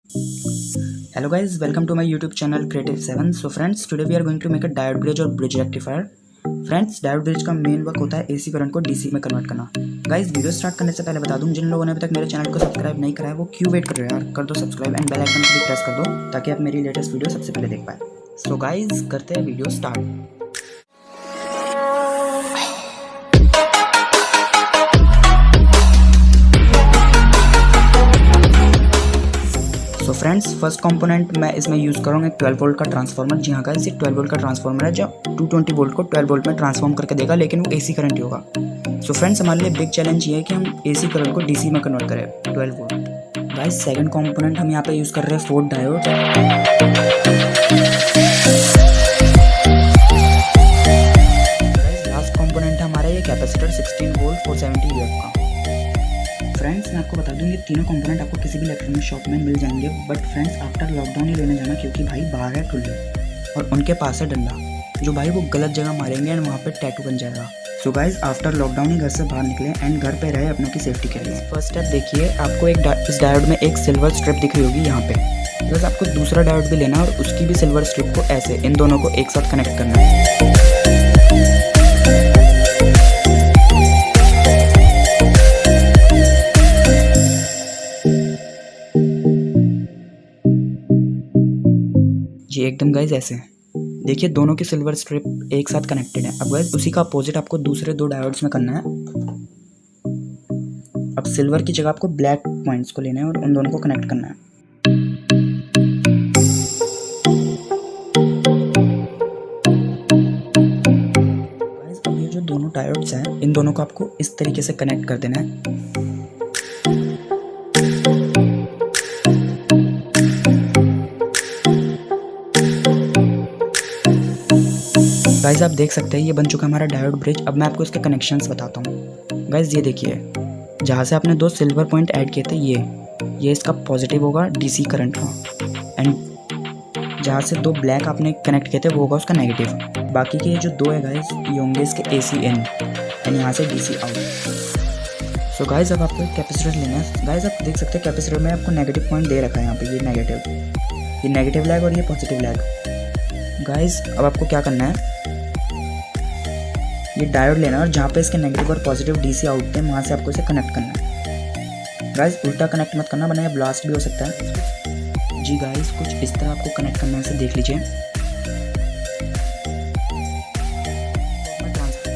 Hello guys, welcome to my YouTube channel Creative 7. So friends, today we are going to make a diode bridge और bridge rectifier. Friends, diode bridge का main work होता है AC current को DC में convert करना। Guys, video start करने से पहले बता दूं, जिन लोगों ने अभी तक मेरे चैनल को सब्सक्राइब नहीं करा है वो क्यों वेट कर रहे हो यार, कर दो सब्सक्राइब एंड बेल आइकन को भी प्रेस कर दो ताकि आप मेरी लेटेस्ट वीडियो सबसे पहले देख पाए। सो गाइस, करते हैं वीडियो स्टार्ट। तो फ्रेंड्स, फर्स्ट कंपोनेंट मैं इसमें यूज़ करूँगा एक 12 वोल्ट का ट्रांसफार्मर। जी हाँ गाइस, ये 12 वोल्ट का ट्रांसफार्मर है जो 220 वोल्ट को 12 वोल्ट में ट्रांसफॉर्म करके देगा, लेकिन वो एसी करंट ही होगा। सो फ्रेंड्स, हमारे लिए बिग चैलेंज ये है कि हम एसी करंट को डीसी में कन्वर्ट करें 12 वोल्ट। गाइस, सेकंड कंपोनेंट हम यहाँ पे यूज़ कर रहे हैं फोर्ड डायोड। लास्ट कंपोनेंट हमारा ये कैपेसिटर 16 वोल्ट 470 वोल्ट का। फ्रेंड्स, मैं आपको बता दूं, ये तीनों कंपोनेंट आपको किसी भी इलेक्ट्रॉनिक शॉप में मिल जाएंगे, बट फ्रेंड्स आफ्टर लॉकडाउन ही लेने जाना, क्योंकि भाई बाहर है ठुल्ले और उनके पास है डंडा, जो भाई वो गलत जगह मारेंगे एंड वहाँ पे टैटू बन जाएगा। सो गाइस, आफ्टर लॉकडाउन ही घर से बाहर निकले एंड घर पे रहे अपनों की सेफ्टी के लिए। फर्स्ट स्टेप देखिए, आपको इस डायोड में एक सिल्वर स्ट्रिप दिख रही होगी यहाँ पे। बस आपको दूसरा डायोड भी लेना है और उसकी भी सिल्वर स्ट्रिप को ऐसे इन दोनों को एक साथ कनेक्ट करना है। जी एकदम गाइज ऐसे देखिए, दोनों की सिल्वर स्ट्रिप एक साथ कनेक्टेड है। अब गाइज उसी का अपोजिट आपको दूसरे दो डायोड्स में करना है। अब सिल्वर की जगह आपको ब्लैक पॉइंट्स को लेना है और उन दोनों को कनेक्ट करना है। गाइज अब ये जो दोनों डायोड्स हैं, इन दोनों को आपको इस तरीके से कनेक्ट कर देना है। गाइज आप देख सकते हैं ये बन चुका है हमारा डायोड ब्रिज। अब मैं आपको इसके कनेक्शंस बताता हूँ। गाइज ये देखिए, जहाँ से आपने दो सिल्वर पॉइंट ऐड किए थे, ये इसका पॉजिटिव होगा डीसी करंट का, एंड जहाँ से दो ब्लैक आपने कनेक्ट किए थे वो होगा उसका नेगेटिव। बाकी के ये जो दो है गाइज, ये होंगे इसके एसी इन एंड यहाँ से डीसी आउट। सो गाइज अब आपको एक कैपेसिटर लेना है। गाइज आप देख सकते हैं कैपेसिटर में आपको नेगेटिव पॉइंट दे रखा है यहाँ पे, ये नेगेटिव लैग और ये पॉजिटिव लैग। गाइज अब आपको क्या करना है, ये डायोड लेना है और जहाँ पे इसके नेगेटिव और पॉजिटिव डीसी आउट थे वहाँ से आपको इसे कनेक्ट करना है। गाइस उल्टा कनेक्ट मत करना, वरना ये ब्लास्ट भी हो सकता है। जी गाइस, कुछ इस तरह आपको कनेक्ट करना है, इसे देख लीजिए।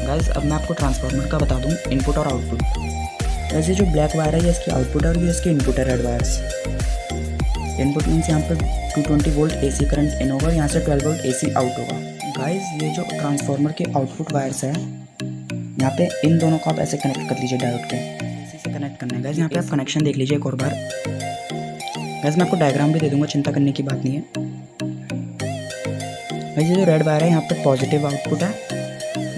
गाइस अब मैं आपको ट्रांसफार्मर का बता दूँ इनपुट और आउटपुट। वैसे जो ब्लैक वायर है ये इसकी आउटपुट है और ये इसकी इनपुट है, रेड वायर्स। इनपुट मीन्स यहाँ पर 220 वोल्ट एसी करंट इन होगा, यहाँ से 12 वोल्ट एसी आउट होगा। गाइस ये जो ट्रांसफार्मर के आउटपुट वायर्स है, यहाँ पे इन दोनों को आप ऐसे कनेक्ट कर लीजिए डायोड के, इसी से कनेक्ट करना है। गाइस यहाँ पे आप कनेक्शन देख लीजिए एक और बार। गाइस मैं आपको डायग्राम भी दे दूंगा, चिंता करने की बात नहीं है। गाइस ये जो रेड वायर है यहाँ पे पॉजिटिव आउटपुट है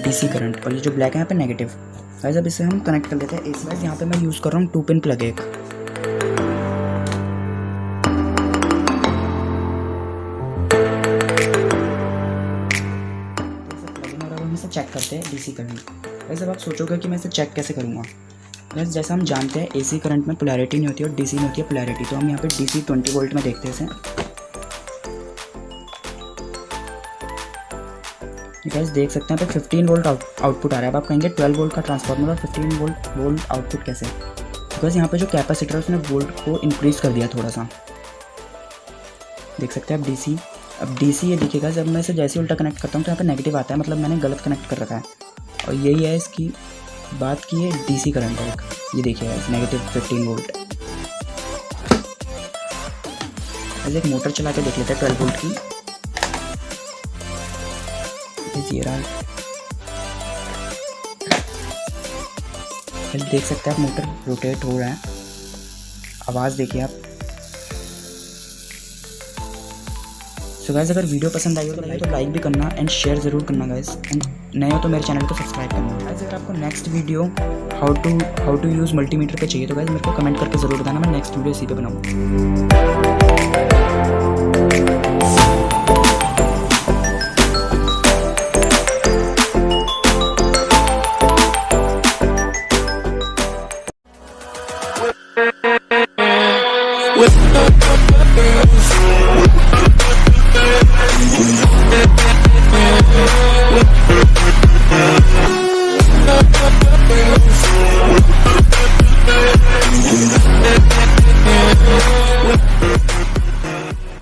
डीसी करंट, और ये जो ब्लैक है यहाँ पे नेगेटिव। गाइस अब इसे हम कनेक्ट कर लेते हैं एसी। गाइस यहाँ पे मैं यूज़ कर रहा हूँ 2 पिन प्लग एक। चेक करते हैं डीसी करंट। वैसे अब आप सोचोगे कि मैं इसे चेक कैसे करूँगा। वैसे जैसा हम जानते हैं एसी करंट में पोलैरिटी नहीं होती और डीसी में होती है पोलैरिटी, तो हम यहाँ पे डीसी 20 वोल्ट में देखते हैं इसे। गाइस देख सकते हैं यहाँ पे 15 वोल्ट आउटपुट आ रहा है। अब आप कहेंगे 12 वोल्ट का ट्रांसफार्मर और 15 वोल्ट आउटपुट कैसे? बिकॉज यहाँ पे जो कैपेसिटर है उसने वोल्ट को इंक्रीज कर दिया थोड़ा सा। देख सकते हैं आप डीसी। अब डीसी ये दिखेगा, जब मैं इसे जैसे उल्टा कनेक्ट करता हूँ तो यहाँ पे नेगेटिव आता है, मतलब मैंने गलत कनेक्ट कर रखा है। और यही है इसकी बात की ये डीसी करंट है। ये देखिए नेगेटिव 15 वोल्ट। ऐसे एक मोटर चला के देख लेते हैं 12 वोल्ट की। ये रहा, देख सकते हैं आप मोटर रोटेट हो रहा है। आवाज़ देखिए आप। सो गाइस अगर वीडियो पसंद आई हो तो लाइक भी करना एंड शेयर ज़रूर करना गाइस, एंड नए हो तो मेरे चैनल को सब्सक्राइब करना। गाइस अगर आपको next video how to use multimeter पे चाहिए तो गाइस मेरे को कमेंट करके ज़रूर बताना, मैं नेक्स्ट वीडियो इसी पे बनाऊँगा।